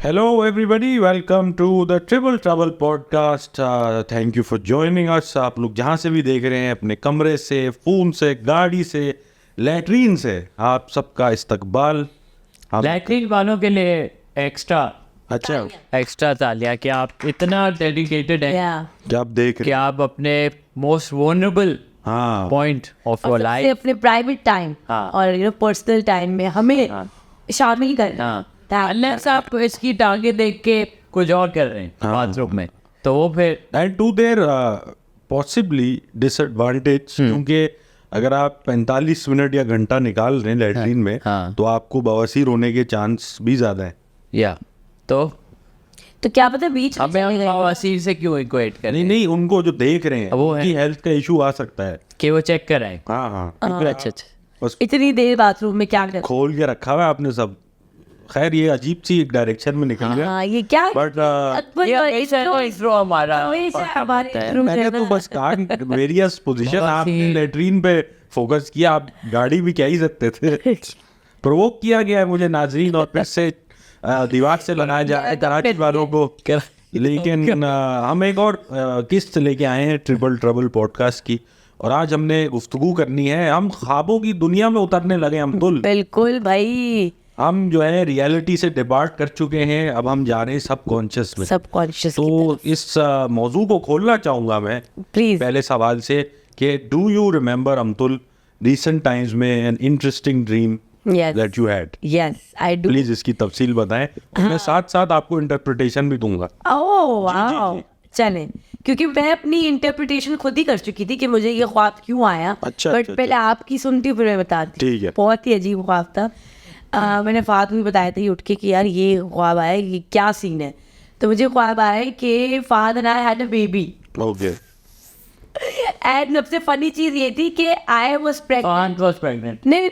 Hello, everybody. Welcome to the Triple Trouble podcast. Thank you for joining us. आप लोग जहाँ से भी देख रहे हैं, अपने कमरे से, फ़ोन से, गाड़ी से, लैट्रीन से, आप सबका इस्तकबाल। लैट्रीन वालों के लिए एक्स्ट्रा अच्छा तालियां कि आप इतना डेडिकेटेड हैं क्या आप देख कि रहे हैं? आप अपने मोस्ट वल्नरेबल हाँ, पॉइंट ऑफ योर लाइफ अपने प्राइवेट टाइम हाँ। और पर्सनल टाइम में हमें शामिल करना। अनलेस आप इसकी टांगे देख के कुछ और कर रहे हैं बाथरूम में, तो वो फिर and to their possibly disadvantage, क्योंकि अगर आप 45 मिनट या घंटा निकाल रहे हैं लैट्रीन में, हाँ। तो आपको बवासीर होने के चांस भी ज़्यादा है। या तो क्या पता बीच में हमें चले गए। बवासीर से क्यों इक्वेट करें नहीं, उनको जो देख रहे हैं वो है। उनकी हेल्थ का इशू आ सकता है। कि वो चेक कराएं। हाँ, अच्छा बस इतनी देर बाथरूम में क्या कर खोल के रखा हुआ है आपने सब। खैर, ये अजीब सी एक डायरेक्शन में निकल गया, हाँ, ये क्या बट इसरो हमारा मैंने तो बस कहा वेरियस पोजीशन, आपने लेटरीन पे फोकस किया, आप गाड़ी भी कह ही सकते थे। प्रोवोक किया गया है मुझे नाज़रीन, और फिर से दीवार से बनाया जाए कराची वालों को। लेकिन हम एक और किस्त लेके आए हैं ट्रिपल ट्रबल पॉडकास्ट की, और आज हमने गुफ्तगू करनी है। हम ख्वाबों की दुनिया में उतरने लगे हम तुल। बिल्कुल भाई, हम जो है रियलिटी से डिपार्ट कर चुके हैं, अब हम जा रहे हैं सबकॉन्शियस में। सबकॉन्शियस तो इस मौजू को खोलना चाहूँगा मैं प्लीज। पहले सवाल से कि do you remember Amtul recent times में an interesting dream that you had? Yes I do. Please इसकी तफसील बताएं, मैं साथ साथ आपको इंटरप्रिटेशन भी दूंगा। ओह वाओ, चलें, क्योंकि मैं अपनी इंटरप्रिटेशन खुद ही कर चुकी थी कि मुझे ये ख्वाब क्यों आया। अच्छा, बट अच्छा, पहले आपकी सुनती फिर मैं बताती। ठीक है। बहुत ही अजीब ख्वाब था। मैंने फात भी बताया था ये उठ के कि यार ये ख्वाब आया, ये क्या सीन है। तो मुझे ख्वाब आया कि Fahd and I had a baby. Okay. And सबसे फनी चीज ये थी कि आई वाज प्रेग्नेंट। नहीं,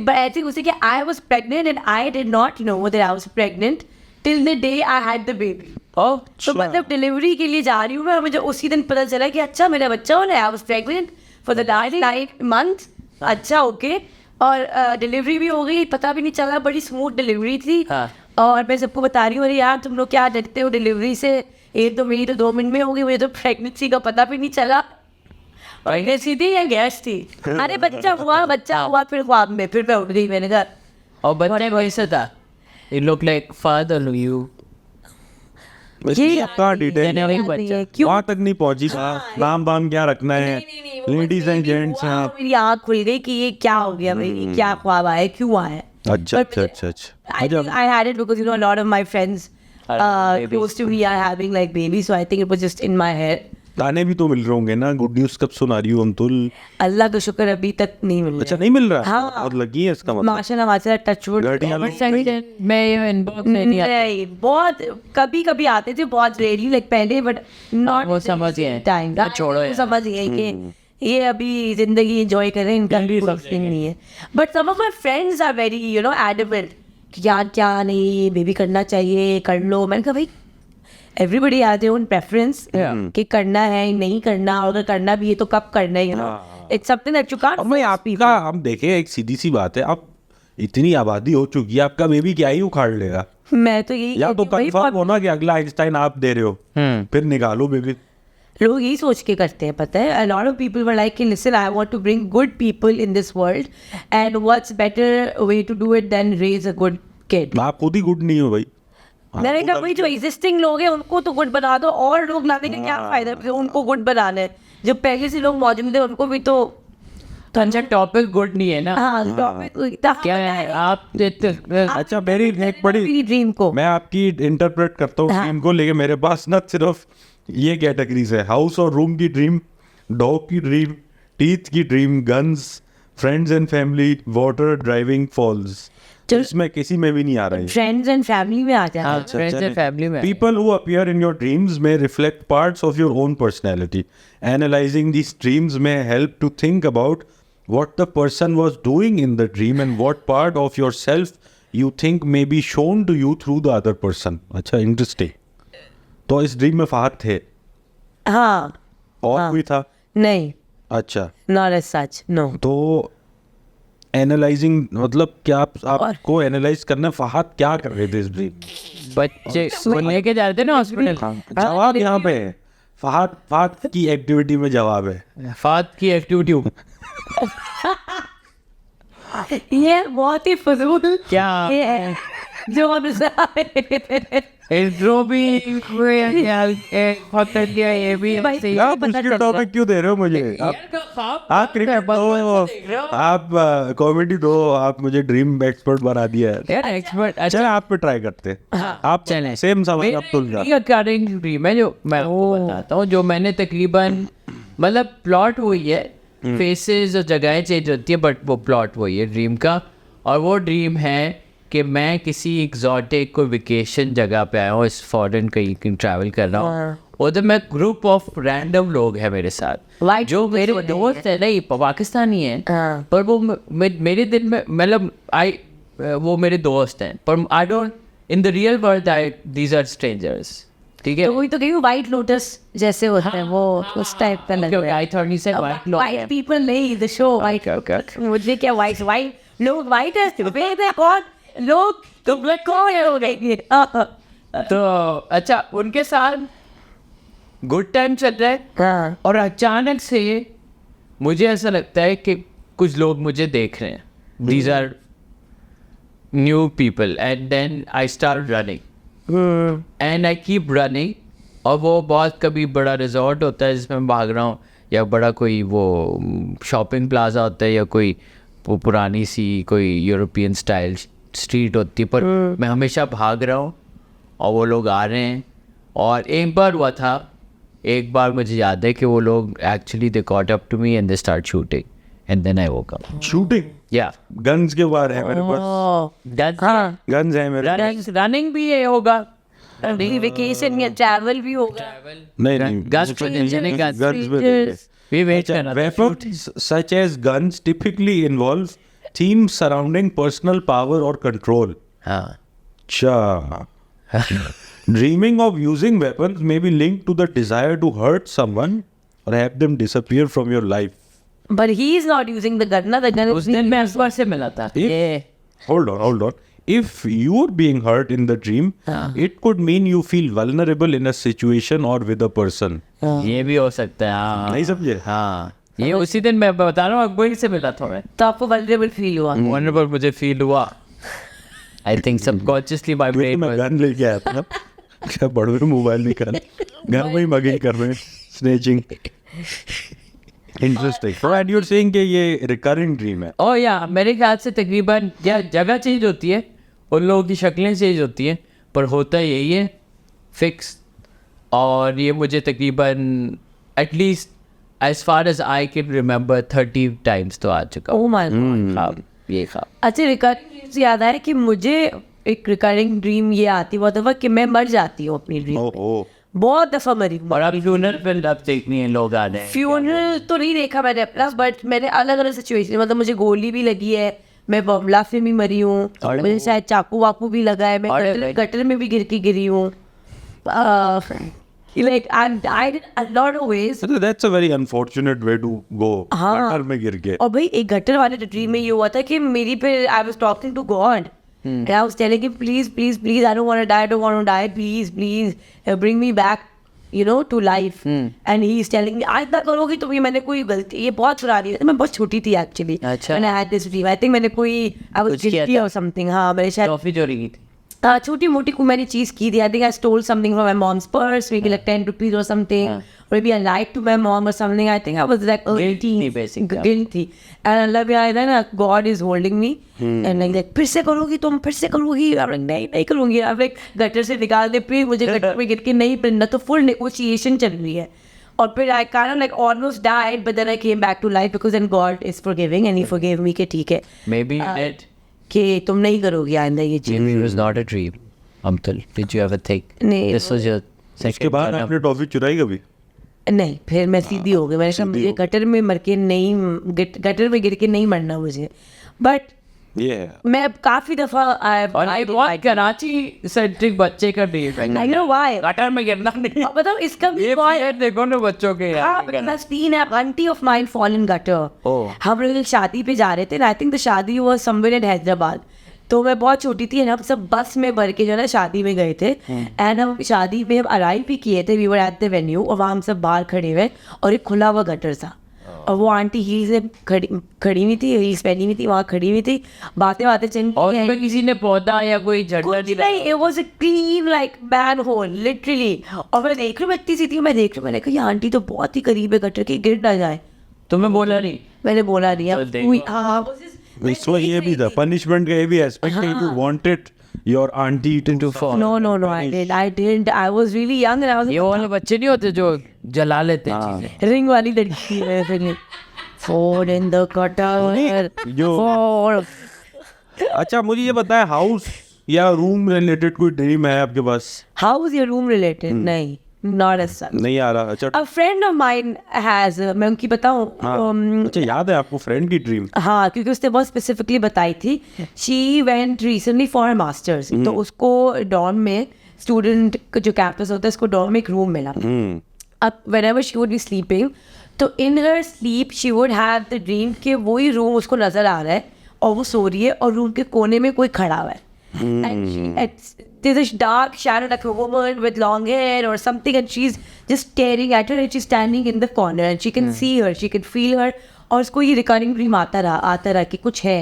but I think उसे कि I was pregnant and I did not know that I was pregnant till the day I had the baby. तो मतलब डिलीवरी के लिए जा रही हूँ मैं, मुझे उसी दिन पता चला कि अच्छा मेरा बच्चा होना है। I was pregnant for the last 9 months. अच्छा ओके, और डिलीवरी भी हो गई, पता भी नहीं चला, बड़ी स्मूथ डिलीवरी थी। और मैं सबको बता रही हूँ, अरे यार तुम लोग क्या डरते हो डिलीवरी से, एक तो मेरी तो 2 मिनट में हो गई, मुझे तो प्रेगनेंसी का पता भी नहीं चला। प्रेगनेंसी थी या गैस थी? अरे बच्चा हुआ फिर ख्वाब में, फिर मैं उठ गई। मैंने कहा और बच्चे वैसे था, it looked like father you। क्यों वहाँ तक नहीं पहुँची। नाम वाम क्या रखना है? Ladies and gents. मेरी आँख खुल गई कि ये क्या हो गया भाई, ये क्या ख्वाब आया, क्यों आया। अच्छा। I had it because a lot of my friends close to me are having like babies, so I think it was just in my head. ताने भी तो मिल रहे होंगे ना। गुड न्यूज़ कब सुना रही हो अमतुल? अल्लाह का शुक्र अभी तक नहीं मिल रहा। अच्छा, नहीं मिल रहा? हाँ। बहुत लगी है इसका मतलब। माशाल्लाह टचवुड। मैं इनबॉक्स में नहीं आता। नहीं, बहुत कभी आते थे, बहुत रेयरली, लाइक पहले, बट नॉट वो समझ गए टाइम। छोड़ो यार। समझ गए कि ये अभी जिंदगी एंजॉय कर रहे हैं, इनका भी समथिंग नहीं है। But some of my friends are very adamant कि यार क्या नहीं, बेबी करना चाहिए, कर लो। मैंने कहा भाई everybody has their own preference कि करना है नहीं करना, और अगर करना भी है तो कब करना है, it's something that you can't. अब मैं आपका हम देखें, एक सीधी सी बात है, अब इतनी आबादी हो चुकी है, आपका बेबी क्या ही उखाड़ लेगा। मैं तो यही या तो कंफर्म होना कि अगला आइंस्टाइन आप दे रहे हो, फिर निकालो बेबी। लोग यही सोच के करते हैं, पता है। A lot of people were like, listen, I want to bring good people in this world, and what's better way to do it than raise a good kid. आप खुद ही गुड नहीं हो भाई। मैंने कहा भाई जो एग्जिस्टिंग लोग हैं उनको तो गुड बना दो, और लोग लाने का क्या फायदा, फिर उनको गुड बनाना है। जो पहले से लोग मौजूद है उनको भी तो अच्छा टॉपिक गुड नहीं है ना। हाँ, क्या है आप अच्छा, मेरी एक बड़ी ड्रीम को मैं आपकी इंटरप्रेट करता हूँ ड्रीम को लेके। मेरे पास न सिर्फ ये कैटेगरीज है, हाउस और रूम की ड्रीम, डॉग की ड्रीम, टीथ की dream, guns, friends and family, water, driving, falls. इसमें किसी में भी नहीं आ रहा है। फ्रेंड्स एंड फैमिली में आ जाता है। फ्रेंड्स एंड फैमिली में People who appear in your dreams may reflect parts of your own personality. Analyzing these dreams may help to think about what the person was doing in the dream and what part of yourself you think may be shown to you through the other person. अच्छा, interesting. तो इस dream में फहद थे? हाँ। और कोई था? नहीं। अच्छा, Not as such, no. तो एनालाइजिंग, मतलब क्या आपको एनालाइज करना, फहद क्या कर रहे थे इस ड्रीम? बच्चे को लेके जा रहे थे ना हॉस्पिटल। जवाब यहाँ पे है, फहद की एक्टिविटी में जवाब है। फात की एक्टिविटी ये बहुत ही फजूल क्या ये है जो हम इंट्रो भी ये भी भाई, सही। आप उसकी टॉपिक क्यों दे रहे हो मुझे? आप क्रिकेट दो, आप कॉमेडी दो, आप मुझे ड्रीम एक्सपर्ट बना दिया है। यार एक्सपर्ट अच्छा चल आप पे ट्राई करते हैं। आप चलें। सेम सवाल आप तुल जा। अकॉर्डिंग ड्रीम है जो मैं आपको बताता हूँ, जो मैंने तकरीबन मतलब प्लॉट वही है, फेसेस और जगहें चेंज होती है बट वो प्लॉट वही है ड्रीम का। और वो ड्रीम है कि मैं किसी एग्जॉटिक कोई वेकेशन जगह पे आया हूँ, इस फॉरेन कहीं ट्रैवल कर रहा हूँ, उधर मैं ग्रुप ऑफ रैंडम लोग हैं मेरे साथ White जो मेरे दोस्त है, नहीं पाकिस्तानी है पर वो मेरे दिन में मतलब वो मेरे दोस्त हैं, पर I don't in the real world these are strangers. ठीक है, तो वही तो कहीं व्हाइट लोटस जैसे होते हैं वो उस टाइप का लग रहा है। I thought you said white people नहीं, द शो व्हाइट। मुझे क्या व्हाइट लोग व्हाइट है कौन लोग, तुम ब्लैक कौन है हो गई। तो अच्छा उनके साथ गुड टाइम चल रहा है और अचानक से मुझे ऐसा लगता है कि कुछ लोग मुझे देख रहे हैं, these are new people, and then I start running and I keep running. और वो बहुत कभी बड़ा रिजॉर्ट होता है जिसमें मैं भाग रहा हूँ, या बड़ा कोई वो शॉपिंग प्लाजा होता है, या कोई पुरानी सी कोई यूरोपियन स्टाइल स्ट्रीट होती है, पर मैं हमेशा भाग रहा हूँ और वो लोग आ रहे हैं। और एक बार हुआ था, एक बार मुझे याद है कि वो लोग actually they caught up to me and they start shooting and then I woke up. Shooting? या गन्स के बार है मेरे पास, गन्स है मेरे पास। रनिंग भी ये होगा, वेकेशन या ट्रैवल भी होगा। नहीं guns we wait for another weapons such as guns typically involve themes surrounding personal power or control. हाँ Cha. Dreaming of using weapons may be linked to the desire to hurt someone or have them disappear from your life. But he is not using the gun, na the gun. उस दिन मैं अखबार से मिला था। Hold on. If you're being hurt in the dream, it could mean you feel vulnerable in a situation or with a person. ये भी हो सकता है। हाँ नहीं समझे? हाँ ये उसी दिन मैं बता रहा हूँ, अकबर से मिला था मैं, तो आपको वल्नरेबल फील हुआ? वल्नरेबल मुझे फील हुआ। I think subconsciously my brain मैं गन लेके आया था, क्या बड़े मोबाइल निकाल घर में ही मगिंग कर रहे हैं, snatching. Interesting. So and you're saying कि ये रिकरिंग ड्रीम है? ओह या मेरे ख्याल से तकरीबन या जगह चेंज होती है, उन लोगों की शक्लें चेंज होती हैं, पर होता यही है फिक्स। और ये मुझे तकरीबन at least as far as I can remember 30 times तो आ चुका। Oh my god. ये खा अच्छा, रिकरिंग ड्रीम से याद आया कि मुझे एक रिकरिंग ड्रीम ये आती बहुत दफ़ा कि मैं मर जाती हूँ अपनी ड्रीम में। बहुत दफ़ा मरी हूँ। और अब फ्यूनरल फिल्म अब देखनी है, लोग आ रहे हैं। फ्यूनरल तो नहीं देखा मैंने अपना, बट मैंने अलग अलग सिचुएशन, मतलब मुझे गोली भी लगी है, मैं बमला से भी मरी हूँ, मुझे शायद चाकू वाकू भी लगा है, मैं गटर में भी गिरी हूँ। Like I died a lot of ways. That's a very unfortunate way to go. हाँ। गटर में गिर के। और भाई एक गटर वाले ड्रीम में ये हुआ था कि मेरी पे I was talking to God. And I was telling him, please, I don't want to die, please, bring me back, to life. And he is telling me, आज तक करोगी तो ये मैंने कोई गलती, ये बहुत पुरानी है, मैं बहुत छोटी थी actually. अच्छा। When I had this dream, I think मैंने कोई I was guilty or something. हाँ मैंने शायद टॉफी चोरी की थी। छोटी मोटी को मैंने चीज़ की थी। I think I stole something from my mom's purse, maybe like 10 rupees or something. Or maybe I lied to my mom or something. I think I was like 18. basically. Guilty. And Allah भी आया था ना, God is holding me. And like फिर से करोगी तुम, फिर से करोगी। I'm like नहीं करूँगी। I'm like गटर से निकाल दे, फिर मुझे गटर में गिर के नहीं पढ़ना, तो full negotiation चल रही है। और फिर I kind of like almost died, but then I came back to life because then God is forgiving and He forgave me कि ठीक है। Maybe you did. कि तुम नहीं करोगी आइंदा ये चीज़। Maybe it was not a dream. Amtul, did you ever think नहीं, this was your इसके बाद आपने टॉफी चुराई कभी? नहीं, फिर मैं सीधी हो गई। मैंने कहा मुझे गटर में मर के नहीं, गटर में गिर के नहीं मरना मुझे। बट ये है। मैं काफी दफा और ये बहुत कराची सेंट्रिक बच्चे का ड्रीम है। I know why. गटर में गिरना नहीं। अब बताओ इसका भी ये बहुत fear देखो ना बच्चों के यार। I've seen an auntie of mine fall in gutter. Oh. हम लोग एक शादी पे जा रहे थे, आई थिंक द शादी was somewhere in हैदराबाद। तो मैं बहुत छोटी थी, हम सब बस में भर के जो है ना शादी में गए थे, एंड हम शादी में हम अराइव भी किए थे, we were at the venue, और वहाँ हम सब बाहर खड़े हुए और एक खुला हुआ गटर था, और वो आंटी हील से खड़ी हुई थी, हील्स पहनी हुई थी, वहाँ खड़ी हुई थी, बातें चल और उसमें किसी ने पौधा या कोई झंडा नहीं, it was a clean like manhole literally। और मैं देख रही हूँ, इतनी सी थी, मैं देख रही हूँ, मैंने कहा ये आंटी तो बहुत ही करीब है गटर के, गिर ना जाए। तुम्हें बोला नहीं? मैंने बोला नहीं। चल देखो। इसमें ये भी था, पनिशमेंट का ये भी एस्पेक्ट है, you wanted your aunty to fall. No, I didn't, I was really young and I was ये वाले बच्चे नहीं होते जो जला लेते हैं चीजें। रिंग वाली लड़की है, fall in the gutter, जो fall। अच्छा मुझे ये बताया, हाउस या रूम रिलेटेड कोई ड्रीम है आपके पास? How is your room related? नहीं, not as such। नहीं आ रहा। अच्छा A friend of mine has, मैं उनकी बताऊँ? अच्छा याद है आपको फ्रेंड की ड्रीम? हाँ, क्योंकि उसने बहुत स्पेसिफिकली बताई थी। She went recently for masters, तो उसको डॉर्म में, स्टूडेंट जो कैंपस होता है उसको डॉर्म में एक रूम मिला। अब whenever she would be sleeping, तो in her sleep she would have the dream कि वही रूम उसको नजर आ रहा है और वो सो रही है और रूम के कोने में कोई खड़ा हुआ है। There's a dark shadow like a woman with long hair or something, and she's just staring at her, and she's standing in the corner, and she can see her, she can feel her, और उसको ये recurring dream आता रहा कि कुछ है,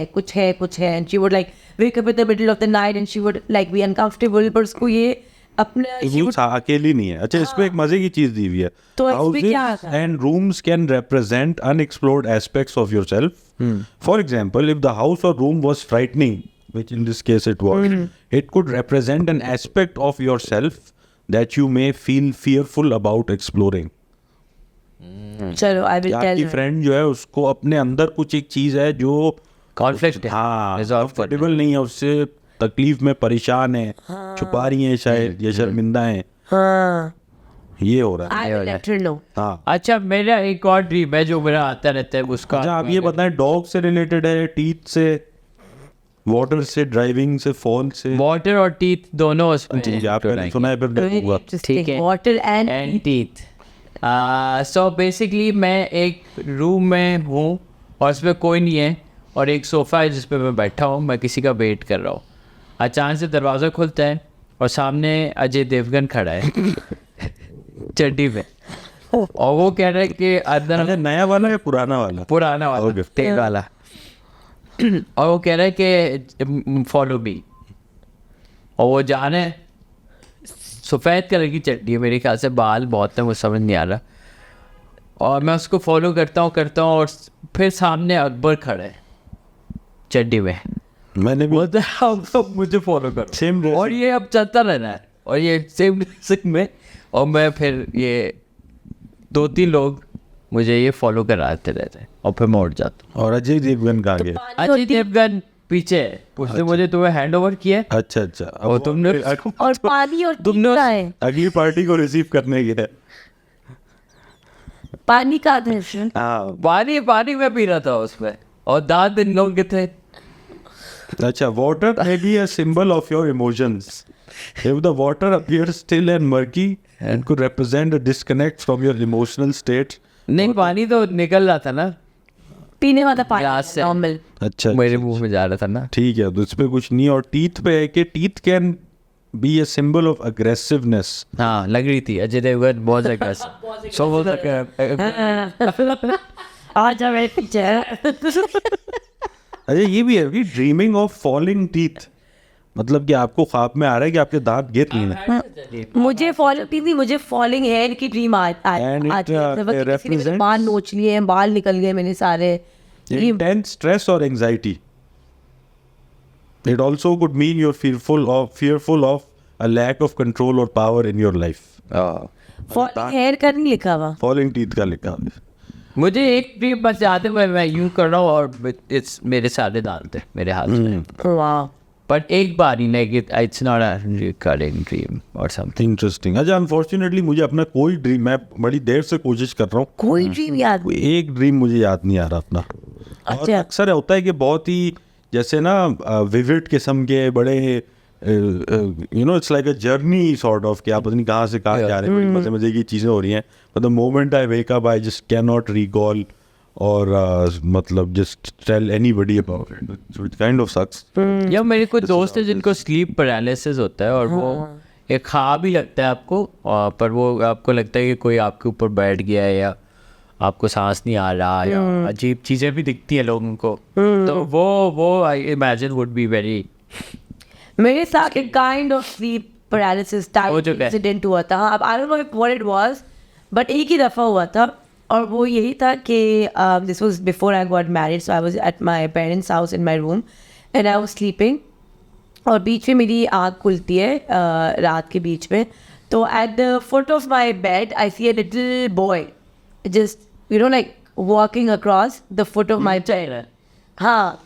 and she would like wake up in the middle of the night and she would like be uncomfortable, पर उसको ये अपना अकेली नहीं है। अच्छा इसमें एक मजे की चीज दी हुई है, तो इसमें क्या houses and rooms can represent unexplored aspects of yourself. For example, if the house or room was frightening, which in this case it was, it could represent an aspect of yourself that you may feel fearful about exploring. चलो I will tell आपकी friend जो है उसको अपने अंदर कुछ एक चीज है जो कॉन्फ्लिक्ट है, हाँ रिजॉल्व कंफर्टेबल नहीं है, उससे तकलीफ में परेशान है, छुपा रही है शायद, ये शर्मिंदा है, हाँ, ये हो रहा है। I will let her know. हाँ अच्छा मेरा एक और ड्रीम है जो मेरा आता रहता है उसका। अच्छा आप ये बताएं, डॉग से रिलेटेड है, टीथ से, वाटर से, ड्राइविंग से, फोन से? वाटर और टीथ दोनों उसमें जी आपने सुना है, फिर ठीक है, water and teeth. So basically मैं एक रूम में हूँ और उसमें कोई नहीं है, और एक सोफ़ा है जिस पे मैं बैठा हूँ, मैं किसी का वेट कर रहा हूँ। अचानक से दरवाज़ा खुलता है और सामने अजय देवगन खड़ा है चड्डी पे, और वो कह रहा है कि अंदर नया वाला या पुराना वाला? पुराना वाला, तेल वाला, और वो कह रहा है कि फॉलो मी, और वो जा रहे हैं। सफ़ेद कलर की चड्डी है, मेरे ख्याल से बाल बहुत है, वो समझ नहीं आ रहा, और मैं उसको फॉलो करता हूँ, और फिर सामने अकबर खड़ा है चड्डी में। मैंने भी बोलते हैं आप सब मुझे फॉलो करो, सेम, और ये अब चलता रहना है, और ये सेम ड्रेसिंग में, और मैं फिर ये 2-3 लोग मुझे ये फॉलो कराते रहते हैं, और फिर मैं उठ जाता हूँ। और अजय देवगन का आगे? अजय देवगन पीछे है, उसने मुझे तुम्हें हैंड ओवर किया है। अच्छा और तुमने और पानी और तुमने अगली पार्टी को रिसीव करने की है। पानी का दर्शन, हाँ पानी में पी रहा था उसमें, और दांत इन लोगों के थे। अच्छा, water may be a symbol of your emotions. If the water appears still and murky, it could represent a disconnect from your emotional state. नहीं, पानी तो निकल रहा था ना, पीने वाला गिलास पानी से। नॉर्मल, अच्छा मेरे मुंह में जा रहा था ना। ठीक है, तो इस पे कुछ नहीं। और टीथ पे है कि teeth can be a symbol of aggressiveness. हाँ, लग रही थी अजय देवगन बहुत अग्रेसिव, सो बोल सके आजा मेरे पीछे। अच्छा ये भी है कि ड्रीमिंग ऑफ फॉलिंग टीथ, मतलब कि आपको ख्वाब में आ रहा है कि आपके दांत गिर रही हैं। मुझे फॉलिंग हेयर की ड्रीम And it represents- बाल नोच लिए हैं, बाल निकल गए मेरे सारे। Intense stress or anxiety. It also could mean you're fearful of a lack of control or power in your life. Falling hair का नहीं लिखा हुआ। Falling teeth का लिखा है। मुझे एक ड्रीम बस याद है, मैं यूं कर रहा हूँ और मेरे सारे दांत थे मेरे हाथ में, वाह, बट एक बार ही नहीं, it's not a recurring dream और समथिंग। इंटरेस्टिंग। अच्छा अनफॉर्चुनेटली मुझे अपना कोई ड्रीम, मैं बड़ी देर से कोशिश कर रहा हूँ, कोई ड्रीम याद एक ड्रीम मुझे याद नहीं आ रहा अपना। और अच्छा। अक्सर होता है कि बहुत ही जैसे ना विविड किस्म के बड़े it's like a journey sort of कि आप पता नहीं कहाँ से कहाँ जा रहे हैं, बड़ी मजे की चीज़ें हो रही हैं, but the moment I wake up I just cannot recall और मतलब just tell anybody about it, so it kind of sucks. या मेरे कुछ दोस्त हैं जिनको स्लीप पैरालिसिस होता है और वो एक ख्वाब ही लगता है आपको, पर वो आपको लगता है कि कोई आपके ऊपर बैठ गया है या आपको सांस नहीं आ रहा या अजीब चीज़ें भी दिखती हैं लोगों को, तो वो I imagine would be very. मेरे साथ एक kind of sleep paralysis type incident हुआ था। अब आई don't know what it was, but एक ही दफ़ा हुआ था और वो यही था कि this was before I got married, so I was at my parents house in my room and I was sleeping, और बीच में मेरी आँख खुलती है रात के बीच में, तो at the foot of my bed I see a little boy just like walking across the foot of my bed. हाँ,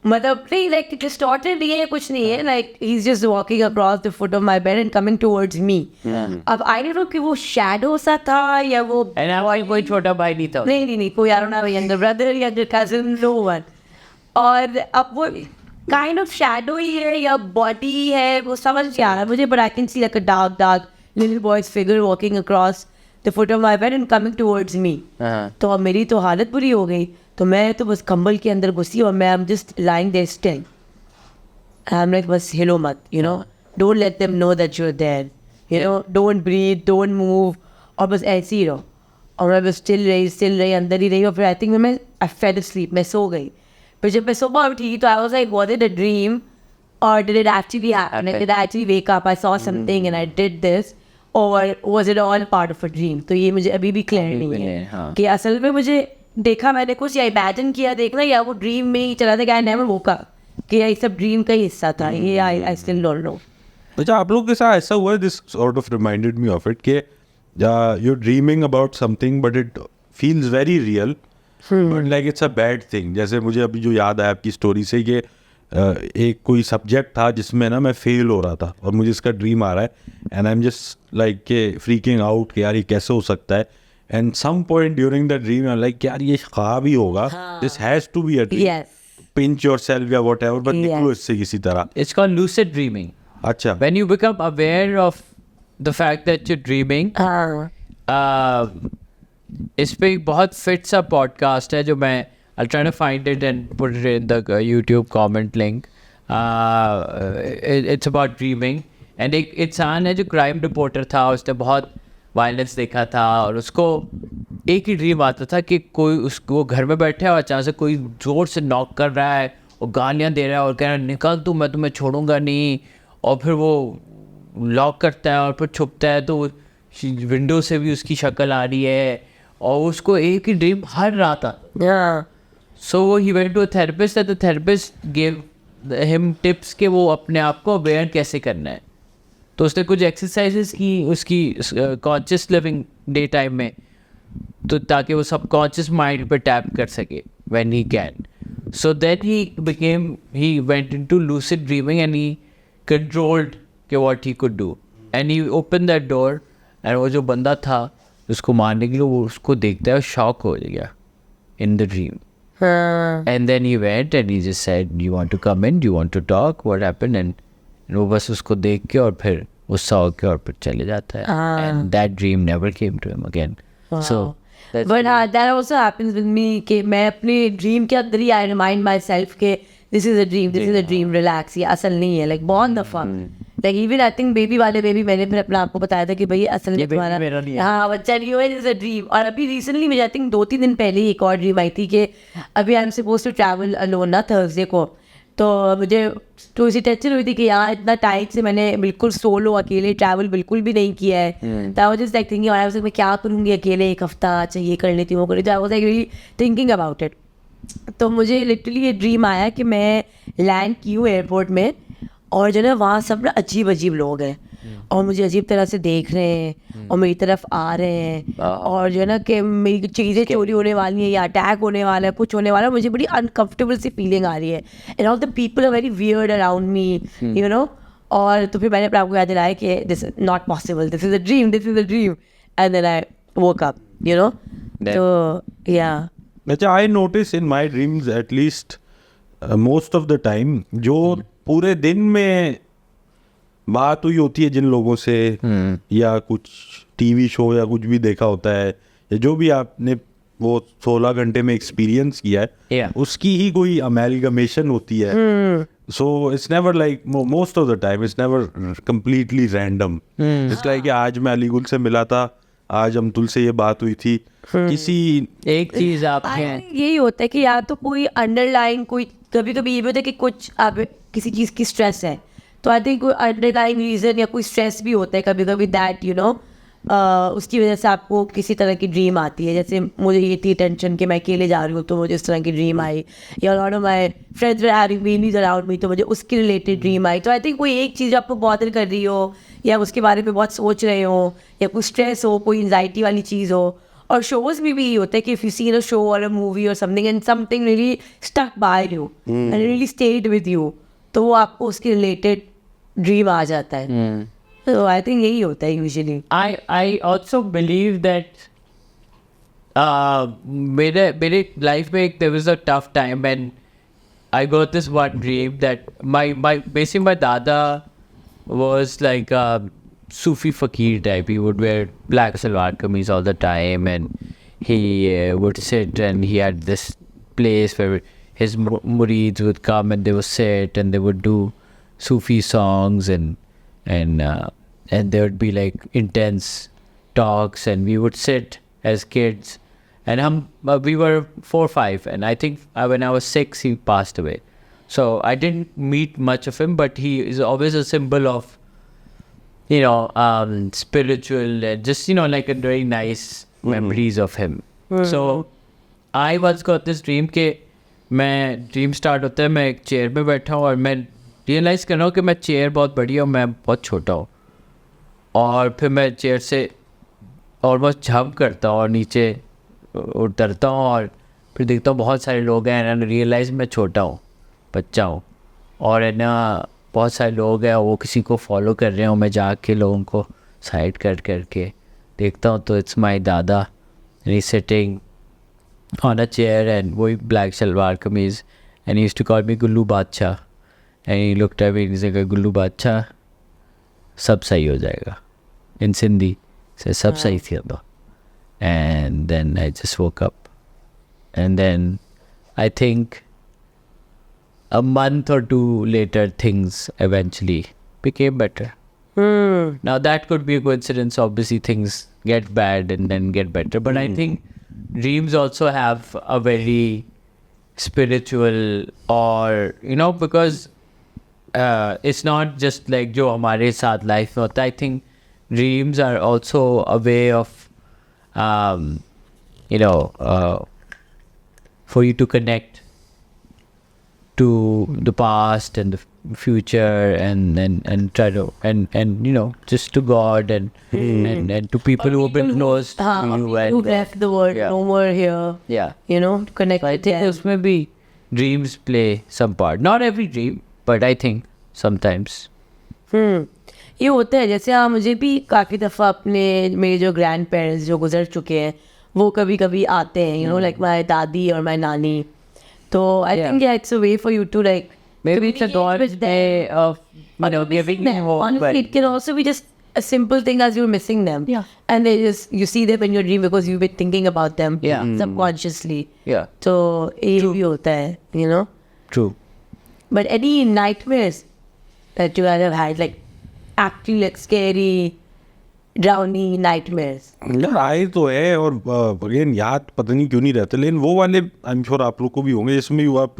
मतलब नहीं लाइक डिस्टॉर्टेड नहीं है, कुछ नहीं है, like he is just walking across the foot of my bed and coming towards me. अब आई don't no कि वो शैडो सा था या वो कोई छोटा भाई नहीं था, नहीं कोई, आई डोंट नो यंगर ब्रदर या कजिन, नो वन। और अब वो काइंड ऑफ शैडो ही है या बॉडी है, वो समझ नहीं आ रहा मुझे, but I can see like a dark little boys figure walking across the foot of my bed and coming towards me. तो अब मेरी तो हालत बुरी हो गई, तो मैं तो बस कंबल के अंदर घुसी और मैं I am just lying there still, I am like बस हिलो मत, don't let them know that you are there, don't breathe, don't move, और बस ऐसे ही रहो। और मैं बस स्टिल रही अंदर ही रही, और फिर आई थिंक मैं आई फेल अस्लीप, मैं सो गई। फिर जब मैं सुबह उठी तो I was like was it a dream और did it actually happen, did I actually wake up, I saw something and I did this, और was it all part of a dream. तो ये मुझे अभी भी क्लियर नहीं है कि असल में मुझे देखा मैंने कुछ या इमेजिन किया देखना, या वो ड्रीम में ही चला था कि आई नेवर वोक अप, कि ये सब ड्रीम का ही हिस्सा था, ये आई स्टिल डोंट नो। अच्छा, आप लोगों के साथ ऐसा हुआ है, this sort of reminded me of it, कि you are dreaming about something but it feels very real, but like it's a bad thing. जैसे मुझे अभी जो याद आया आपकी स्टोरी से कि एक कोई सब्जेक्ट था जिसमें ना मैं फेल हो रहा था और मुझे इसका ड्रीम आ रहा है, and I am just like के फ्रीकिंग आउट कि यार ये कैसे हो सकता है, and some point during the dream I am like यार ये ख्वाब ही होगा, this has to be a dream, pinch yourself या व्हाटएवर, बट निकलो इससे किसी तरह। It's called lucid dreaming. अच्छा, when you become aware of the fact that you dreaming. इस पे एक बहुत फिट सा पॉडकास्ट है जो मैं I'll try to find it and put it in the YouTube comment link. It's about dreaming. And एक इंसान है जो क्राइम रिपोर्टर था, उसने बहुत वायलेंस देखा था और उसको एक ही ड्रीम आता था कि कोई वो घर में बैठे और अचानक से कोई ज़ोर से नॉक कर रहा है और गालियाँ दे रहा है और कह रहा है निकल तू, मैं तुम्हें छोड़ूंगा नहीं, और फिर वो लॉक करता है और फिर छुपता है तो विंडो से भी उसकी शक्ल आ रही है और उसको एक ही ड्रीम हर रात आता। So he went to a therapist and the therapist gave him tips कि वो अपने आप को अवेयर कैसे करना है। तो उसने कुछ एक्सरसाइजेस की उसकी कॉन्शियस लिविंग डे टाइम में, तो ताकि वो सबकॉन्शियस माइंड पे टैप कर सके when he can. So then he went into lucid dreaming and he controlled कि what he could do. And he opened that door and वो जो बंदा था उसको मारने के लिए, वो उसको देखता है और शॉक हो गया in the dream. And then he went and he just said, "You want to come in? Do you want to talk? What happened?" And वो बस उसको देख के और फिर गुस्सा होके और फिर चले जाता है. And that dream never came to him again. So but that also happens with me कि मैं अपने ड्रीम के अंदर ही I remind myself कि this is a dream, relax, ये असल नहीं है, like बहुत दफा like even I think baby मैंने फिर अपने आप को बताया था कि भाई असल में तुम्हारा हाँ बच्चा नहीं हुआ, this is a dream. और अभी रिसेंटली मुझे I think 2-3 दिन पहले ही एक और ड्रीम आई थी कि अभी I am suppose to travel alone ना थर्सडे को, तो मुझे तो इसी टेंशन हुई थी कि यार इतना टाइम से मैंने बिल्कुल सोलो अकेले ट्रैवल बिल्कुल भी नहीं किया है, तो I was just like thinking और मैं क्या करूँगी अकेले एक हफ्ता, अच्छा ये कर लेती हूँ वो कर लेती हूँ, आई was like really thinking about it. तो मुझे लिटरली ये ड्रीम आया कि मैं लैंड की हूँ एयरपोर्ट में और जो ना वहाँ सब ना अजीब अजीब लोग हैं और मुझे अजीब तरह से देख रहे हैं और मेरी तरफ आ रहे हैं और जो है ना कि मेरी चीज़ें चोरी होने वाली हैं या अटैक होने वाला है, कुछ होने वाला है, मुझे बड़ी अनकम्फर्टेबल सी फीलिंग आ रही है and all the people are very weird around me you know. और तो फिर मैंने अपने आपको याद दिलाया कि this is not possible, this is a dream and then I woke up you know. तो या अच्छा, I notice in my dreams at least most of the time जो पूरे दिन में बात हुई होती है जिन लोगों से, या कुछ टीवी शो या कुछ भी देखा होता है, या जो भी आपने वो 16 घंटे में एक्सपीरियंस किया है, Yeah. उसकी ही कोई अमेलगमेशन होती है. So it's never like, most of the time it's never completely random. It's like आज मैं अलीगुल से मिला था, आज अमतुल से ये बात हुई थी, किसी एक चीज आपके यही होता है कि या तो कोई अंडरलाइन, कोई कभी कभी ये भी होता है कि कुछ आप किसी चीज़ की स्ट्रेस है, तो आई थिंक कोई अंडरलाइन रीज़न या कोई स्ट्रेस भी होता है कभी कभी, दैट यू नो उसकी वजह से आपको किसी तरह की ड्रीम आती है. जैसे मुझे ये थी टेंशन कि मैं अकेले जा रही हूँ तो मुझे इस तरह की ड्रीम आई, या lot of my friends were having babies around me तो मुझे उसकी रिलेटेड ड्रीम आई. तो आई थिंक कोई एक चीज़ आपको बॉदर कर रही हो, या उसके बारे में बहुत सोच रहे हो, या कोई स्ट्रेस हो, कोई एंजाइटी वाली चीज़ हो. और शोज़ में भी ये होता है कि if you see a show और अ मूवी और something and something really stuck by you and really stayed with you, तो वो आपको उसके रिलेटेड ड्रीम आ जाता है. तो आई थिंक यही होता है usually. I also believe that मेरे लाइफ में there was a tough time and I got this one dream that my dada was like a Sufi fakir type. He would wear black salwar kameez all the time, and he would sit, and he had this place where his murids would come and they would sit and they would do Sufi songs, and there would be like intense talks, and we would sit as kids, and we were 4 or 5, and I think when I was 6 he passed away, so I didn't meet much of him, but he is always a symbol of, you know, spiritual, just, you know, like a very nice memories of him. So I once got this dream के मैं dream start होता है, मैं एक chair पे बैठा हूँ और मैं रियलाइज़ कर रहा हूँ कि मैं चेयर बहुत बड़ी और मैं बहुत छोटा हूँ, और फिर मैं चेयर से ऑलमोस्ट जंप करता हूँ और नीचे उतरता हूँ, और फिर देखता हूँ बहुत सारे लोग हैं, एंड रियलाइज़ मैं छोटा हूँ, बच्चा हूँ, और है ना बहुत सारे लोग हैं, वो किसी को फॉलो कर रहे हो. मैं जाके लोगों को साइड करके देखता हूँ, तो it's my dada, and he sitting on a chair, and वही black shalwar kameez, and he used to call me Gullu Badshah, and he looked at me and say Gullu बादशाह सब सही हो जाएगा, इन सिंधी से सब सही थी दो. And then I just woke up, and then I think a month or 2 later things eventually became better. Now that could be a coincidence, obviously things get bad and then get better, but I think dreams also have a very spiritual, or you know, because it's not just like जो हमारे साथ life में होता है. I think dreams are also a way of you know, for you to connect to the past and the future, and try to and you know, just to God and to people who have been close to you, and who left the world, yeah. no more here, yeah. you know, to connect So I with think them. उसमें भी dreams play some part. Not every dream, but I think sometimes. ये होता है. जैसे मुझे भी काफ़ी दफ़ा अपने मेरे जो ग्रैंड पेरेंट्स जो गुजर चुके हैं वो कभी कभी आते हैं, यू नो, लाइक माई दादी और माई नानी. तो I think it's a way for you to like Maybe it's a God way of, you know, giving them hope. Honestly, it can also be just a simple thing as you're missing them. Yeah. And they just, you see them in your dream because you've been thinking about them. Yeah. Subconsciously. Yeah. So ये भी होता है, you know. True. But any nightmares that you guys have had, like actually like scary, drowny nightmares? यार आए तो है, और again याद पता नहीं क्यों नहीं रहते, लेकिन वो वाले आई एम श्योर आप लोग को भी होंगे जिसमें यू आप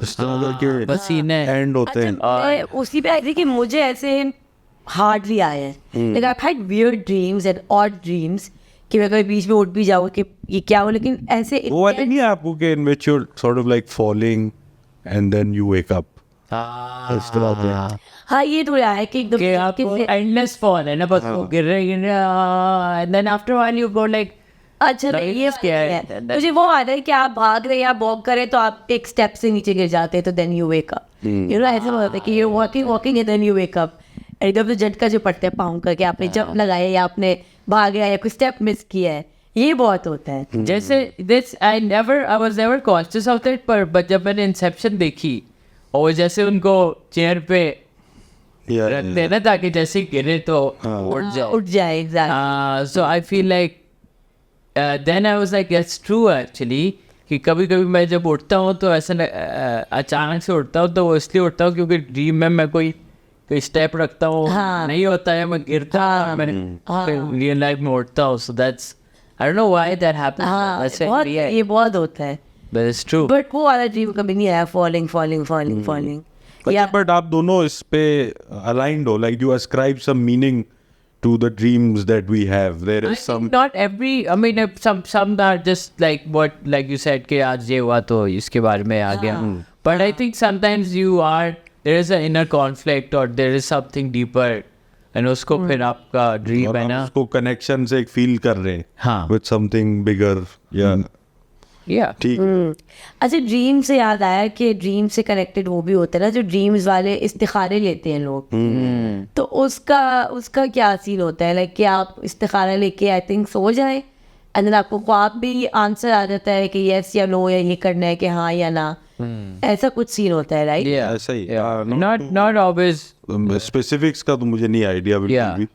इस तरह करके पसीने एंड होते हैं. मैं उसी पे आई थी कि मुझे ऐसे हार्डली आए हैं. Like I had weird dreams and odd dreams कि मैं कभी बीच में उठ भी जाऊँ कि ये क्या हो, लेकिन ऐसे वो वाले नहीं आपको कि in which you sort of like falling and then you wake up. हाँ ये थोड़ा है कि एकदम कि आपको endless fall है ना, बस वो गिर रहे and then after a while you go like, अच्छा नहीं ये क्या है? मुझे वो आता है कि आप भाग रहे हैं, आप वॉक करें तो आप एक स्टेप से नीचे गिर जाते हैं, तो then you wake up. You know ऐसा होता है कि you walking and then you wake up. एकदम से झटका जो पड़ते हैं पाँव करके, आपने जंप लगाया या आपने भागा या कोई स्टेप मिस किया है, ये बहुत होता है. जैसे this I was never conscious of it, पर जब मैंने इंसेप्शन देखी और वो जैसे उनको चेयर पे Yeah, रखते हैं ना ताकि जैसे गिरे तो उठ जाए exactly. so I feel like then I was like that's true actually कि कभी कभी मैं जब उठता हूँ तो ऐसा अचानक से उठता हूँ तो वो इसलिए उठता हूँ क्योंकि ड्रीम में मैं कोई स्टेप रखता हूँ नहीं होता है मैं गिरता हूँ मैं रियल लाइफ में उठता हूँ so that's I don't know why that happens. That's बहुत ये बहुत होता है. But it's true. बट वो वाला ड्रीम कभी नहीं आया falling. Yeah, but आप दोनों इस पे aligned हो, like you ascribe some meaning to the dreams that we have. There I is some. think not every. I mean, some are just like what, like you said कि आज ये हुआ तो इसके बारे में आ गया. But I think sometimes there is an inner conflict or there is something deeper. And उसको फिर आपका dream और है आप ना. उसको connection से feel कर रहे हैं. हाँ. With something bigger. Yeah. Yeah. ठीक. अच्छा ड्रीम से याद आया कि ड्रीम से कनेक्टेड वो भी होता है ना जो ड्रीम्स वाले इस्तिखारे लेते हैं लोग. तो उसका क्या सीन होता है लाइक कि आप इस्तिखारा लेके आई थिंक सो जाए एंड देन आपको ख्वाब भी आंसर आ जाता है कि यस या नो या ये करना है कि हाँ या ना. ऐसा कुछ सीन होता है राइट. Yeah. ऐसा ही. Not always. Specifics का तो मुझे नहीं idea बिल्कुल Yeah. भी.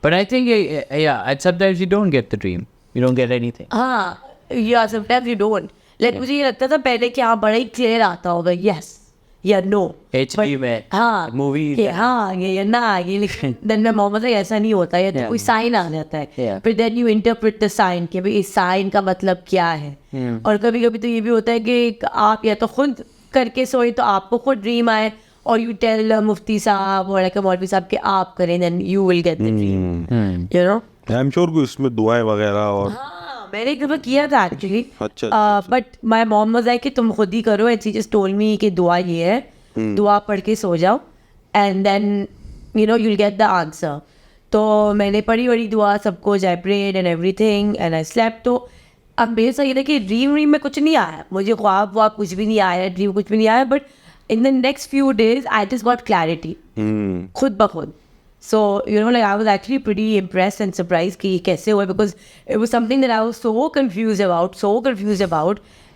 But I think and sometimes you don't get the dream. You don't get anything. हाँ या समटाइम्स यू डोंट लाइक मुझे ये लगता था पहले कि हाँ बड़ा ही क्लियर आता होगा यस या नो HD में. हाँ Movie. कि हाँ ये या ना ये लेकिन देन में मोहम्मद ऐसा नहीं होता है तो कोई साइन आ जाता है. Yeah. फिर then you interpret the sign कि भाई इस साइन का मतलब क्या है. और कभी कभी तो ये भी होता है कि आप या तो खुद करके सोए तो आपको खुद ड्रीम आए और यू टेल मुफ्ती साहब और मौलवी साहब कि आप करें then you will get the dream you know. I am sure कोई इसमें दुआएं वगैरह और मैंने एक दफा किया था एक्चुअली. अच्छा. But my mom was like कि तुम खुद ही करो and she just told me कि दुआ ये है दुआ पढ़ के सो जाओ and then you know you will get the answer. तो मैंने पढ़ी वही दुआ सब कुछ I prayed and everything and I slept. तो अब मेरे साथ ये था कि ड्रीम में कुछ नहीं आया मुझे ख्वाब कुछ भी नहीं आया ड्रीम कुछ भी नहीं आया but in the next few days I just got clarity खुद ब खुद. So, you know, like I was actually pretty impressed and surprised कि कैसे हुआ because it was something that I was so confused about.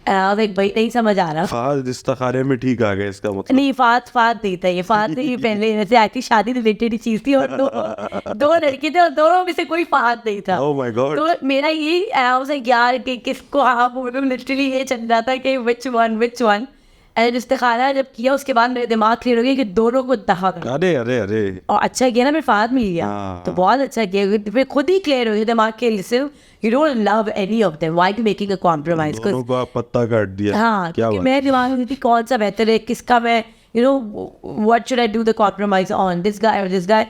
And I was like, भाई नहीं समझ आ रहा. फाद इस्तिखारे में ठीक आ गया इसका मतलब. नहीं फाद नहीं था ये फाद नहीं पहले जैसे आती शादी रिलेटेड चीज़ थी और दो लड़के थे और दोनों में से कोई फाद नहीं था. Oh my God. तो मेरा ये I was like यार कि किसको आप बोलो लिटरली ये चल रहा था कि which one. एंड इस्तिखारा जब किया उसके बाद मेरे दिमाग क्लियर हो गया कि दोनों को दहा कर. अरे और अच्छा किया ना मेरे फाद मिल गया. तो बहुत अच्छा किया फिर खुद ही क्लियर हो गया दिमाग के listen you don't love any of them why you making a compromise. दोनों को आप पत्ता काट दिया. हाँ क्योंकि मेरे दिमाग में थी कौन सा बेहतर है किसका मैं you know what should I do the compromise on this guy और दिस गाय.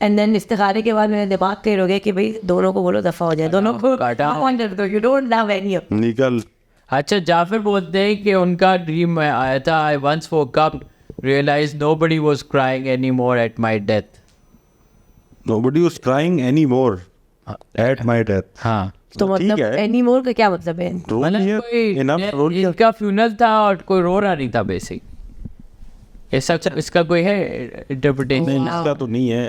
एंड देन इस्तिखारे के बाद मेरा दिमाग क्लियर हो गया कि भाई दोनों को बोलो दफा हो जाए दोनों को you don't love any of. निकल. अच्छा जाफर बोलते हैं कि उनका ड्रीम में आया था I once woke up realize nobody was crying anymore at my death. Nobody was crying anymore at my death. हाँ तो मतलब एनीमोर का क्या मतलब है. इनका फ्यूनरल था और कोई रो रहा नहीं था बेसिक. ऐसा इसका कोई है इंटरप्रिटेशन. इसका तो नहीं है.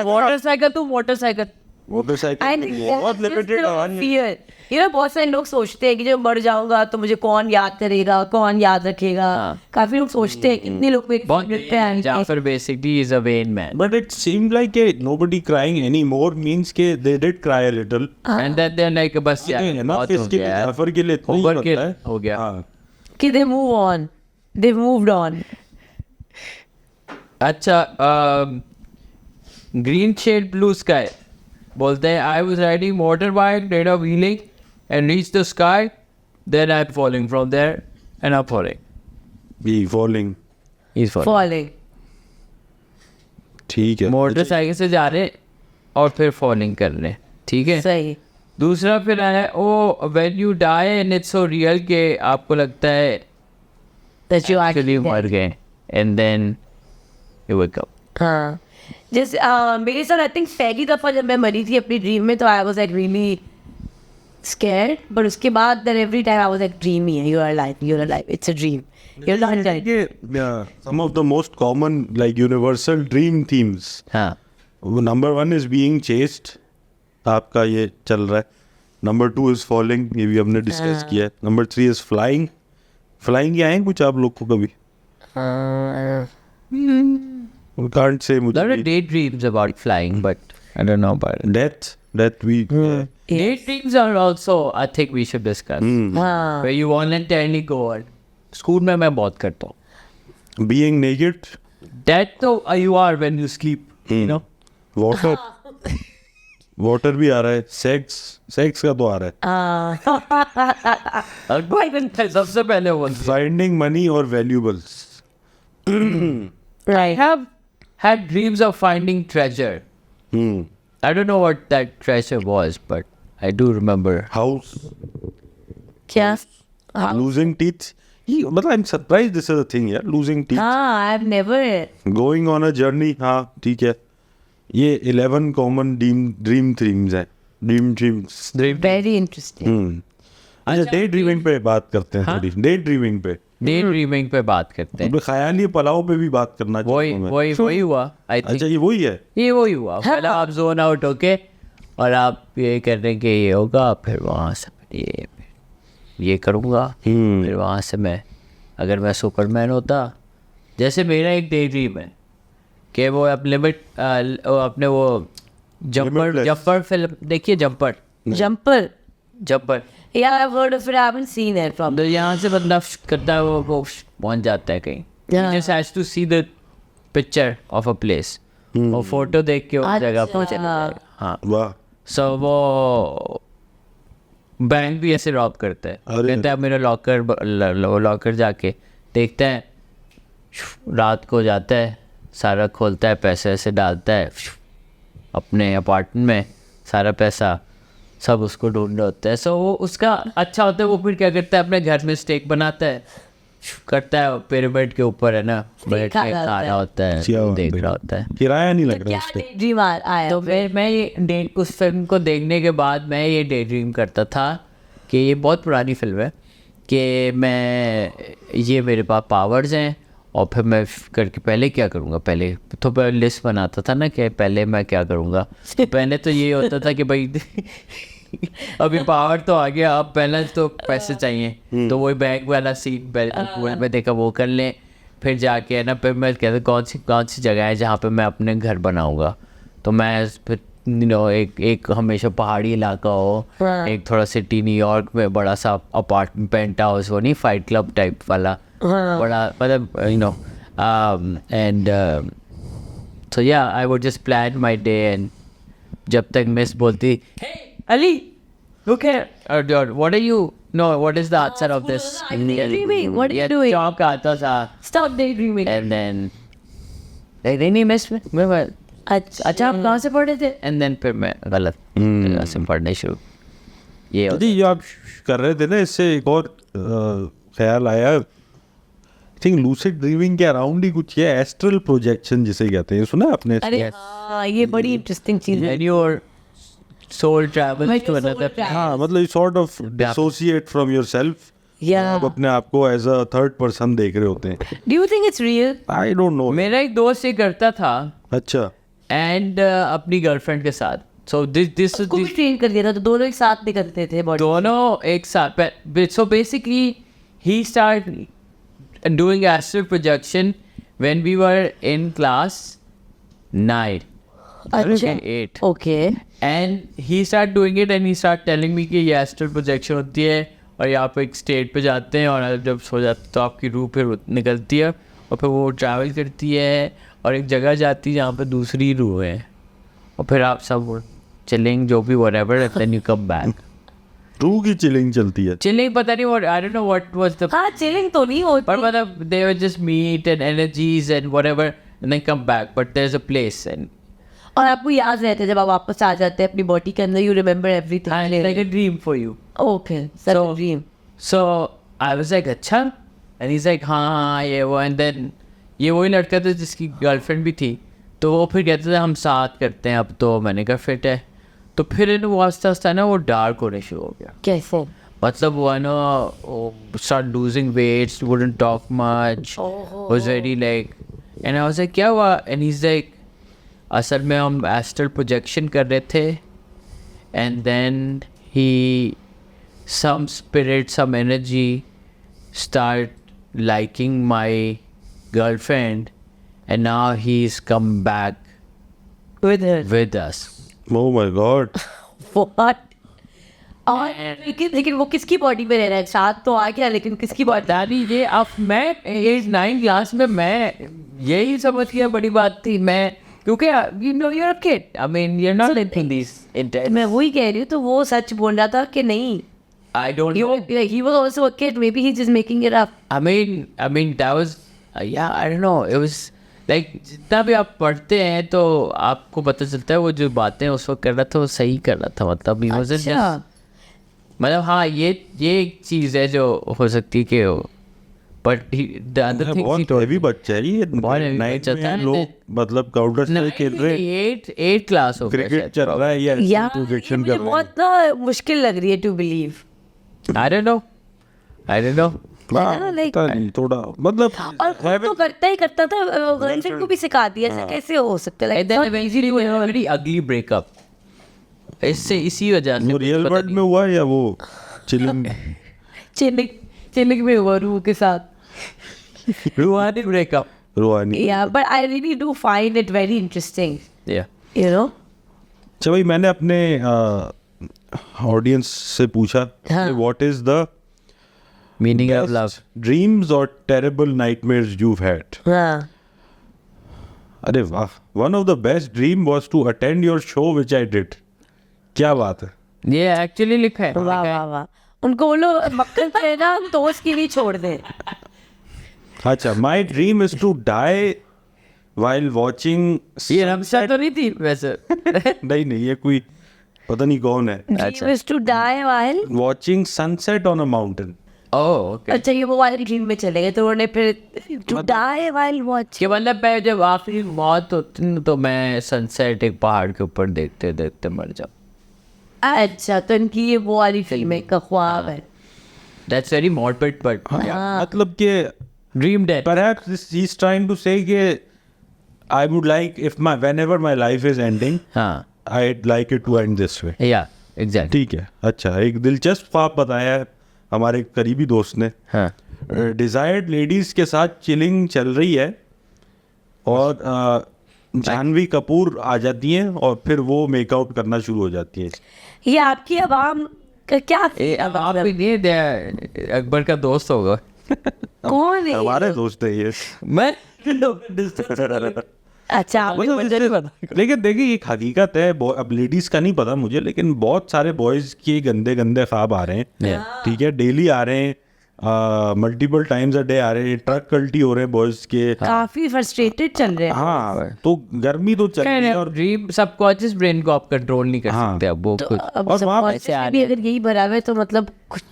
मोटरसाइकिल बहुत लिमिटेड फियर यू नो. बहुत सारे लोग सोचते हैं कि जब मर जाऊंगा तो मुझे कौन याद करेगा कौन याद रखेगा. काफी लोग सोचते हैं कितने लोग Jafar basically is a vain man. But it seemed like nobody crying anymore means कि they did cry a little. And then they're like बस यार बहुत हो गया. जाफर के लिए इतना ही होता है. हो गया. कि they move on. They moved on. अच्छा ग्रीन शेड ब्लू स्काई बोलते हैं I was riding motor bike dead off wheeling and reach the sky then I am falling from there and I am falling. Falling. ठीक है. Motorcycle से जा रहे और फिर फॉलिंग कर रहे. ठीक है सही. दूसरा फिर आया oh when you die and it's so real के आपको लगता है That you actually मर गए and then you wake up. हाँ जैसे मेरे साथ आई थिंक पहली दफ़ा जब मैं मरी थी अपनी ड्रीम में तो I was like really scared but उसके बाद then every time I was like dream ही है you are alive it's a dream you are not dead. Some of the most common like universal dream themes. हाँ Number 1 is being chased. आपका ये चल रहा है. Number 2 is falling. ये भी हमने डिस्कस किया है. Number 3 is flying. Flying क्या है कुछ आप लोग को कभी We can't say There are मुझे daydreams about flying, but I don't know about it. death we Daydreams are also, I think we should discuss. हाँ Where you voluntarily go on. School में मैं बहुत करता हूँ. being naked, That तो you are when you sleep, you know. water भी आ रहा है, sex का तो आ रहा है, सबसे पहले वो. finding money or valuables. I right have had dreams of finding treasure. I don't know what that treasure was, but I do remember. House, क्या losing teeth. मतलब I'm surprised this is a thing यार, losing teeth. हाँ I've never Going on a journey, हाँ ठीक है. ये 11 common dream themes हैं. Dreams. very interesting अच्छा डे ड्रीमिंग पे बात करते हैं थोड़ी. डे ड्रीमिंग पे Daydreaming पे बात करते हैं. अपने ख्याली पलाव पे भी बात करना वही चाहता हूँ मैं. वही हुआ. I think अच्छा ये वही है. ये वही हुआ. पहले आप जोन आउट होके और आप ये कर रहे हैं कि ये होगा, फिर वहाँ से ये करूँगा, फिर वहाँ से मैं अगर मैं सुपरमैन होता. जैसे मेरा एक डे ड्रीम है कि वो अपने वो जंपर फिल्म देखिए. jumper jumper yeah I've heard of it I haven't seen it from तो यहाँ से बंदा करता है वो पहुँच जाता है कहीं. Yeah. Just has to see the picture of a place. वो फोटो देख के उस जगह पर चला जाए. हाँ. वाह. सो वो बैंक भी ऐसे रॉब करता है. अरे. कहता है मेरा लॉकर जाके देखता है. रात को जाता है, सारा खोलता है, पैसे ऐसे डालता है अपने अपार्टमेंट में, सारा पैसा सब उसको ढूंढ रहा होता है. सो वो उसका अच्छा होता है. वो फिर क्या करता है, अपने घर में स्टेक बनाता है, करता है पिरामिड के ऊपर है ना, बैठ के खा रहा होता है, देख रहा होता है. किराया नहीं लग रहा क्या उससे. daydream आया तो फिर मैं ये उस फिल्म को देखने के बाद मैं ये डे ड्रीम करता था कि ये बहुत पुरानी फिल्म है कि मैं ये मेरे पास पावर्स हैं और फिर मैं करके पहले क्या करूँगा. पहले लिस्ट बनाता था ना कि पहले मैं क्या करूँगा. पहले तो ये होता था कि भाई अभी पावर तो आ गया, अब पहले तो पैसे चाहिए, तो वही बैंक वाला सीन में देखा वो कर लें. फिर जाके है ना, फिर मैं कहता कौन सी जगह है जहाँ पे मैं अपने घर बनाऊँगा. तो मैं फिर एक हमेशा पहाड़ी इलाका हो, एक थोड़ा सिटी न्यूयॉर्क में बड़ा सा अपार्टमेंट पेंट हाउस हो, नहीं फाइट क्लब टाइप वाला बड़ा, मतलब एंड सो या I would just plan my day. And जब तक मिस बोलती Ali, look here. What are you? No, what is the answer of this? I'm daydreaming. What are you doing? चौंक आता था. Stop daydreaming. And then नहीं miss मैं अच्छा आप कहाँ से पढ़े थे. And then फिर मैं गलत जगह से पढ़ने शुरू. ये जी ये आप कर रहे थे ना, इससे एक और ख्याल आया. आई थिंक लूसिड ड्रीमिंग के अराउंड ही कुछ है, एस्ट्रल प्रोजेक्शन जिसे कहते हैं. सुना आपने? अरे हाँ ये बड़ी इंटरेस्टिंग चीज है. And your soul travels Like to your soul another. travels. हाँ मतलब you sort of dissociate from yourself. Yeah. आप अपने आप को एज अ थर्ड पर्सन देख रहे होते हैं. Do you think it's real? I don't no. मेरा एक दोस्त ये करता था. अच्छा. एंड अपनी गर्लफ्रेंड के साथ. सो दिस उसको भी ट्रेन कर दिया था तो दोनों एक साथ निकलते थे बॉडी. दोनों एक साथ. So basically he start doing astral projection when we were in class 9 अच्छा. 8. Okay. And he start doing it and he start telling me कि ये एस्ट्रल प्रोजेक्शन होती है और यहाँ पे एक स्टेट पे जाते हैं और जब सो जाते तो आपकी रूह फिर निकलती है और फिर वो ट्रैवल करती है और एक जगह जाती है जहाँ पे दूसरी रूह है और फिर आप सब चिलिंग जो भी whatever, then you come back. रूह की चिलिंग चलती है. चिलिंग पता नहीं what, I don't know what was the, हाँ चिलिंग तो नहीं होती. पर मतलब they were just meet and energies and whatever and then come back, but there is a place. And और आपको याद रहता है जब आप वापस आ जाते हैं अपनी बॉडी के अंदर, you remember everything. Like a dream for you. Okay such a dream. So I was like अच्छा, and he's like हाँ ये वो. and then ये वही लड़का था जिसकी गर्लफ्रेंड भी थी, तो वो फिर कहते थे हम साथ करते हैं अब तो. मैंने कहा फिट है. तो फिर वो आस्ता आस्ता ना वो डार्क होने शुरू हो गया. कैसे? मतलब वो है ना start losing weight, wouldn't talk much, was very like, and I was like क्या हुआ? and he's like असल में हम एस्ट्रल प्रोजेक्शन कर रहे थे and then some spirit, some energy start liking my girlfriend, and now he's come back with her. with us. Oh my God. What? और लेकिन वो किसकी बॉडी में रह रहा है? साथ तो आ गया, लेकिन किसकी बॉडी? दादी ये अब मैं 8-9 क्लास में मैं यही समझ गया बड़ी बात थी मैं, क्योंकि you know you're a kid. I mean you're not in these intense. मैं वही कह रही हूँ, तो वो सच बोल रहा था कि नहीं? I don't know. He was also a kid. Maybe he's just making it up. I mean that was yeah, I don't know. It was like जितना भी आप पढ़ते हैं तो आपको पता चलता है वो जो बातें उस वक्त कर रहा था वो सही कर रहा था, मतलब he wasn't just, मतलब हाँ ये एक चीज़ है जो हो सकती है कि बट द अदर थिंग बहुत हैवी बच्चा है ये, बहुत heavy नाइट बच्चा में था। लोग मतलब काउंटर स्ट्राइक खेल रहे हैं, 8 क्लास हो गया क्रिकेट चल रहा है या यार प्रोजेक्शन मुझे कर रहे हैं। बहुत ना मुश्किल लग रही है to believe. I don't know. हाँ, like- पता नहीं, थोड़ा मतलब और खुद तो करता ही करता था, गर्लफ्रेंड को भी सिखा दिया, ऐसा कैसे हो सकता है? And then eventually we had a very ugly breakup. इससे इसी वजह से वो रियल पता वर्ल्ड में हुआ या वो चिलिंग चिलिक में हुआ रूह के साथ। रूहानी ब्रेकअप। रूहानी? Yeah, but I really do find it very interesting. Yeah. You know? अच्छा भाई, मैंने अपने ऑडियंस से पूछा हाँ। What is the Meaning of love. Dreams और टेरेबल नाइटमेयर्स you've had? हाँ। अरे वाह, one of the best dream was to attend your show which I did. क्या बात है। ये एक्चुअली लिखा है। वाह वाह वाह, उनको बोलो मक्खन पे ना टोस्ट के लिए छोड़ दे। अच्छा, my dream is to die while watching. ये रमशा तो नहीं थी वैसे। नहीं, ये कोई पता नहीं कौन है। Dream is to die while watching sunset on a mountain. Oh okay. अच्छा ये वो वाली ड्रीम में चले गए, तो उन्होंने फिर to die while watching। कि मतलब मैं जब आखिरी मौत होती न, तो मैं सनसेट एक पहाड़ के ऊपर देखते देखते मर जाऊँ। अच्छा, तो इनकी ये वो वाली फिल्म का ख्वाब है। That's very morbid but मतलब कि dream dead. perhaps he is trying to say कि I would like if my whenever my life is ending, हाँ I'd like it to end this way. yeah exactly. ठीक है। अच्छा, एक दिलचस्प ख्वाब बताया है हमारे करीबी दोस्त ने। हाँ डिजायर्ड लेडीज के साथ चिलिंग चल रही है और जानवी कपूर आ जाती हैं और फिर वो मेकआउट करना शुरू हो जाती हैं। ये आपकी आवाम का क्या? अब आप भी नहीं दे अकबर का दोस्त होगा। कौन है? हमारे दोस्त है ये। मैं अच्छा लेकिन देखिए, एक हकीकत है, अब लेडीज का नहीं पता मुझे, लेकिन बहुत सारे बॉयज के गंदे गंदे ख्वाब आ रहे हैं। ठीक है, डेली आ रहे हैं, मल्टीपल टाइम्स अ डे आ रहे हैं, ट्रक कल्टी हो रहे हैं बॉयज के। काफी फ्रस्ट्रेटेड चल रहे हैं। हाँ, तो गर्मी तो चल रही है और ड्रीम सबकॉन्शियस ब्रेन को आप कंट्रोल नहीं कर सकते अब वो तो कुछ। अब और वहाँ सबकॉन्शियस में भी अगर यही भरा हुआ है तो मतलब कुछ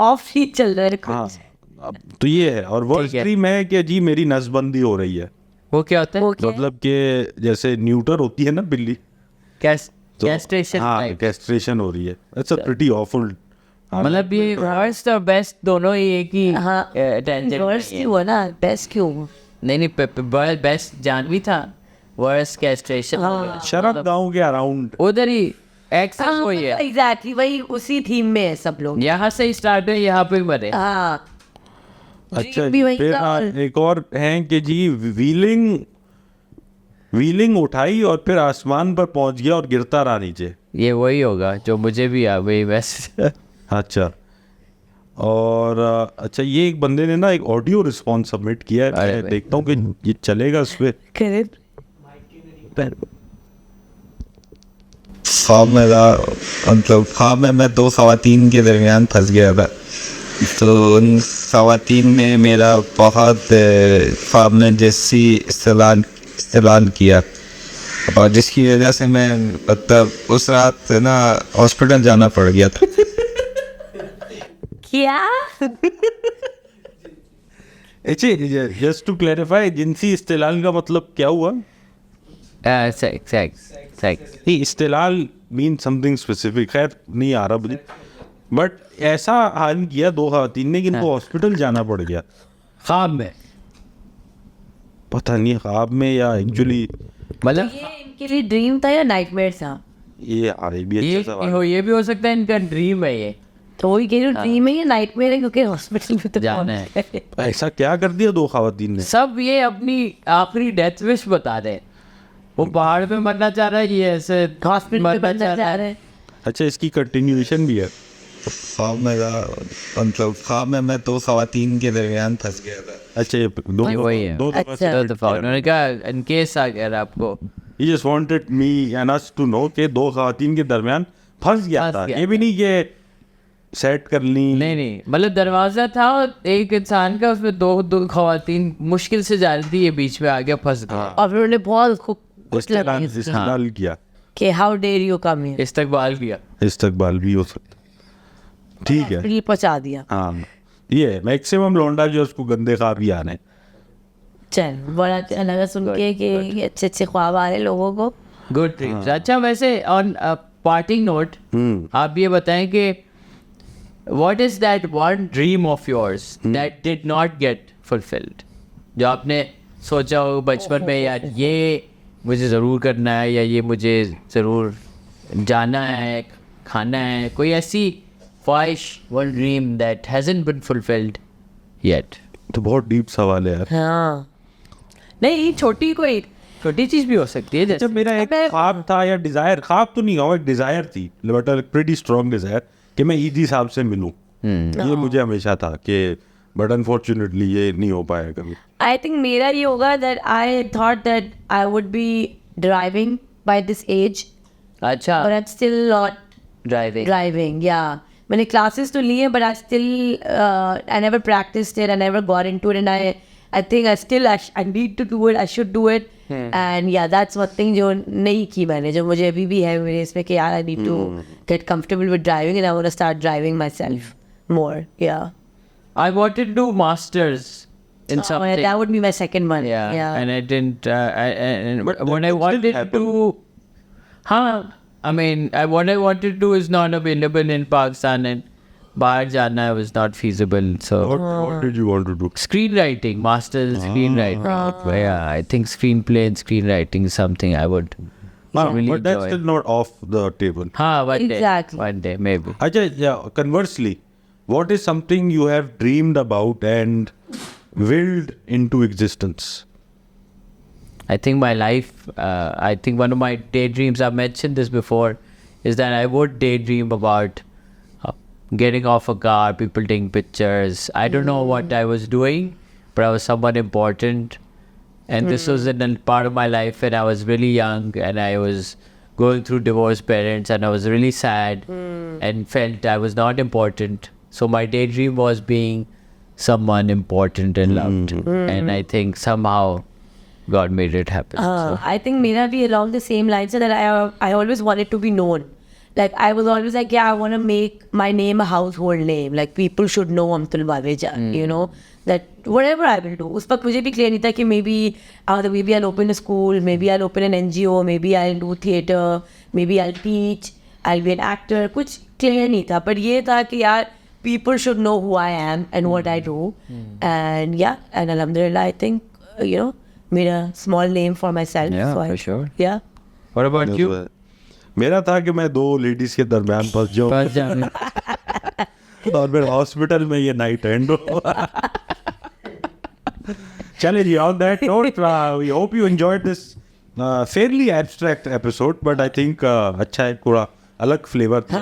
ऑफ ही चल रहा है कुछ। हाँ, अब तो ये है। और वो ठीक है। ड्रीम है कि जी मेरी नसबंदी हो रही है। वो क्या होता है? वो क्या है? मतलब कि जैसे न्यूटर होती है ना बिल्ली, तो कैस्ट्रेशन। हाँ, कैस्ट्रेशन हो रही है। It's a pretty awful. मतलब ये वर्स्ट और बेस्ट दोनों ही एक ही हाँ, टेंशन। वर्स्ट क्यों हुआ ना, बेस्ट क्यों हुआ? नहीं बेस्ट जानवी था, वर्स्ट कैस्ट्रेशन। शरद गांव के अराउंड उधर ही एक्सेस हुई है। एग्जैक्टली वही उसी थीम में है सब लोग। यहाँ से ही स्टार्ट है, यहाँ पे मरे। हाँ, अच्छा, भी वही फिर का हाँ, एक और है कि जी व्हीलिंग उठाई और फिर आसमान पर पहुंच गया और गिरता रहा नीचे। ये वही होगा जो मुझे भी आ वही वैसे। अच्छा, और अच्छा, ये एक बंदे ने ना एक ऑडियो रिस्पॉन्स सबमिट किया है। अरे मैं भाई। देखता हूँ कि ये चलेगा उस पे। ख्वाब में मैं दो खवातीन के दरमियान फंस गया था। तो उन खवातीन में मेरा बहुत ख्वाब में जैसी इस्तेलाल किया, और जिसकी वजह से मैं मतलब उस रात ना हॉस्पिटल जाना पड़ गया था। क्या? जस्ट टू क्लैरिफाई, जिनसी इस्तेलाल का मतलब क्या हुआ? नहीं, इस्तेलाल मीन समथिंग स्पेसिफिक, खैर नहीं आ रहा मुझे, बट ऐसा हाल किया दो खातून ने कि इनको हॉस्पिटल जाना पड़ गया। ख्वाब में पता नहीं ख्वाब में या एक्चुअली, मतलब ये इनके लिए ड्रीम था या नाइटमेयर था? ये भी अच्छा सवाल। ये भी हो सकता है इनका ड्रीम है ये। तो वही कह रही हूँ, ड्रीम है या नाइटमेयर है, क्योंकि हॉस्पिटल में तो जाना है। ऐसा क्या कर दिया दो खवातीन ने? सब ये अपनी आखिरी डेथ विश बता रहे हैं। वो पहाड़ पे मरना चाह रहा है, ये ऐसे हॉस्पिटल में मरना बनना चाह चाह रहा रहे हैं। अच्छा, इसकी कंटिन्यूएशन भी है। ख्वाब मेरा मतलब ख्वाब में मैं 2 खवातीन के दरमियान फंस गया था। अच्छा, ये दो ये वही है। दो दफा अच्छा। है। दफा उन्होंने कहा इन केस आ गया आपको। He just wanted me and us to know कि दो खवातीन के दरमियान फंस गया फंस था। गया ये भी नहीं कि सेट कर ली। नहीं, मतलब दरवाजा था और एक इंसान का, उसमें दो खवातीन मुश्किल से जा रही थी, ये बीच में आ गया, फंस गया। और फिर उन्होंने बहुत उसको इस्तेमाल किया, कि how dare you come here, इस्तकबाल किया। इस्तकबाल भी हो सकता। ठीक है, दिल पहुंचा दिया। हाँ, ये मैक्सिमम लौंडा जो उसको गंदे ख्वाब ही आने। चल, बड़ा अच्छा लगा सुन के कि अच्छे अच्छे ख्वाब आ रहे लोगों को। Good dreams. अच्छा, वैसे ऑन पार्टिंग नोट आप ये बताएं कि what is that one dream of yours that did not gate fulfilled, जो आपने सोचा हो बचपन में, यार ये मुझे ज़रूर करना है, या ये मुझे ज़रूर जाना है, खाना है, कोई ऐसी ख्वाहिश, one dream that hasn't been fulfilled yet. तो बहुत डीप सवाल है यार। हाँ, नहीं, छोटी चीज़ भी हो सकती है, जैसे जब मेरा एक ख्वाब था या डिजायर, ख्वाब तो नहीं कहूँ, एक डिजायर थी, बट प्रीटी स्ट्रॉन्ग डिजायर कि मैं ईदी साहब से मिलूं। ये मुझे हमेशा था कि, बट अनफॉर्चुनेटली ये नहीं हो पाया कभी। आई थिंक मेरा ये होगा that I thought that I would be driving by this age, अच्छा और I am still not driving. या मैंने क्लासेस तो लिए, but I still I never practised it, I never got into it, and I think I need to do it, I should do it, and yeah, that's one thing जो नहीं की मैंने, जो मुझे अभी भी है मेरे इसमें कि यार I need to get comfortable with driving and I want to start driving myself more. Yeah. I wanted to do masters in Oh, something. yeah, that would be my second one. Yeah, Yeah. and I didn't. And But when I that still wanted happened. to, I mean, what I wanted to do is not available in Pakistan, and बाहर जाना was not feasible. So What did you want to do? screenwriting, masters in screenwriting. Yeah, I think screenplay and screenwriting is something I would really But that's enjoy. still not off the table. One Exactly. day, one day maybe. Ajay, yeah, conversely, what is something you have dreamed about and willed into existence? I think my life, I think one of my daydreams, I've mentioned this before, is that I would daydream about getting off a car, people taking pictures. I don't know what I was doing, but I was someone important. And this was in a part of my life when I was really young and I was going through divorced parents and I was really sad and felt I was not important. So my daydream was being someone important and loved. And I think somehow God made it happen. So. I think मेरा भी along the same lines that I always wanted to be known. Like I was always like, yeah, I want to make my name a household name. Like people should know Amtul Baveja, you know, that whatever I will do. उस वक्त मुझे भी clear नहीं था कि maybe I'll open a school, maybe I'll open an NGO, maybe I'll do theatre, maybe I'll teach, I'll be an actor. कुछ clear नहीं था, but ये था कि यार people should know who I am and what I do. And yeah, and alhamdulillah, I think, you know, made a small name for myself. Yeah, so for sure. Yeah. What about you? मेरा था कि मैं दो ladies के दरमियान फंस जाऊं और फिर हॉस्पिटल में ये नाइट एंड हो। चलिए जी, on that note, we hope you enjoyed this fairly abstract episode, but I think अच्छा है, पूरा अलग फ्लेवर था।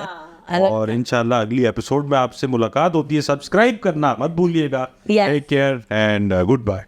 और इंशाल्लाह अगली एपिसोड में आपसे मुलाकात होती है। सब्सक्राइब करना मत भूलिएगा। Yeah. Take care and good bye.